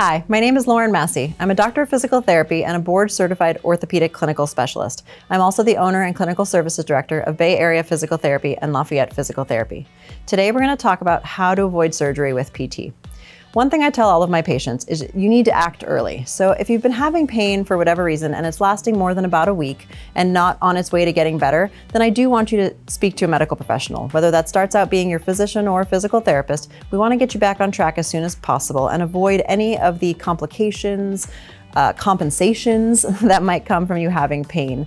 Hi, my name is Lauren Masi. I'm a doctor of physical therapy and a board-certified orthopedic clinical specialist. I'm also the owner and clinical services director of Bay Area Physical Therapy and Lafayette Physical Therapy. Today, we're going to talk about how to avoid surgery with PT. One thing I tell all of my patients is you need to act early. So if you've been having pain for whatever reason and it's lasting more than about a week and not on its way to getting better, then I do want you to speak to a medical professional. Whether that starts out being your physician or physical therapist, we want to get you back on track as soon as possible and avoid any of the complications, compensations that might come from you having pain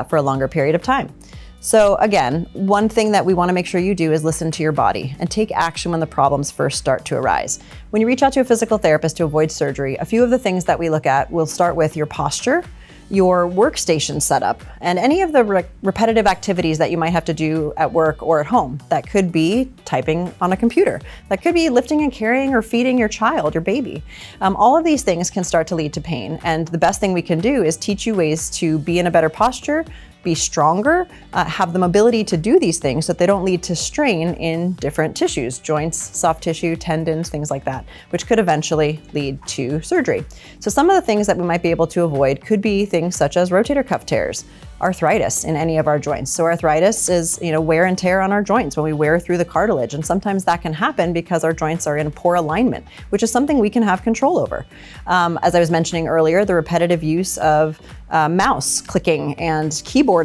for a longer period of time. So again, one thing that we want to make sure you do is listen to your body and take action when the problems first start to arise. When you reach out to a physical therapist to avoid surgery, a few of the things that we look at will start with your posture, your workstation setup, and any of the repetitive activities that you might have to do at work or at home. That could be typing on a computer. That could be lifting and carrying or feeding your child, your baby. All of these things can start to lead to pain. And the best thing we can do is teach you ways to be in a better posture, be stronger, have the mobility to do these things so that they don't lead to strain in different tissues, joints, soft tissue, tendons, things like that, which could eventually lead to surgery. So some of the things that we might be able to avoid could be things such as rotator cuff tears, arthritis in any of our joints. So arthritis is, wear and tear on our joints when we wear through the cartilage. And sometimes that can happen because our joints are in poor alignment, which is something we can have control over. As I was mentioning earlier, the repetitive use of mouse clicking and keyboarding,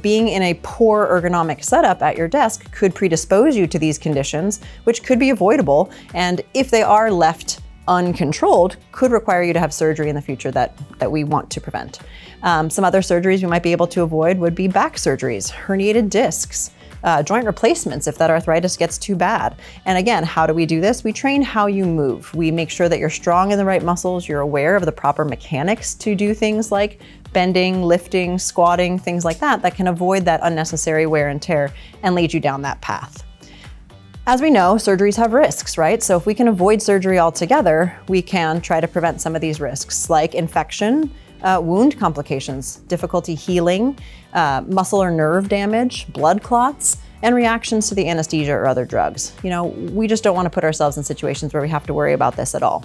being in a poor ergonomic setup at your desk could predispose you to these conditions, which could be avoidable. And if they are left uncontrolled, could require you to have surgery in the future that we want to prevent. Some other surgeries we might be able to avoid would be back surgeries, herniated discs, joint replacements if that arthritis gets too bad. And again, how do we do this? We train how you move. We make sure that you're strong in the right muscles, you're aware of the proper mechanics to do things like bending, lifting, squatting, things like that can avoid that unnecessary wear and tear and lead you down that path. As we know, surgeries have risks, right? So if we can avoid surgery altogether, we can try to prevent some of these risks like infection, wound complications, difficulty healing, muscle or nerve damage, blood clots, and reactions to the anesthesia or other drugs. We just don't want to put ourselves in situations where we have to worry about this at all.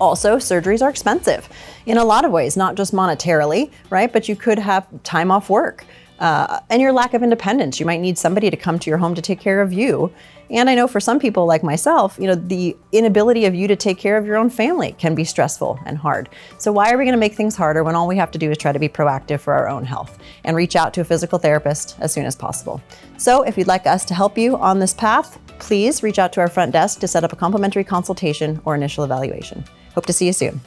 Also, surgeries are expensive in a lot of ways, not just monetarily, right? But you could have time off work and your lack of independence. You might need somebody to come to your home to take care of you. And I know for some people like myself, the inability of you to take care of your own family can be stressful and hard. So why are we going to make things harder when all we have to do is try to be proactive for our own health and reach out to a physical therapist as soon as possible? So if you'd like us to help you on this path, please reach out to our front desk to set up a complimentary consultation or initial evaluation. Hope to see you soon.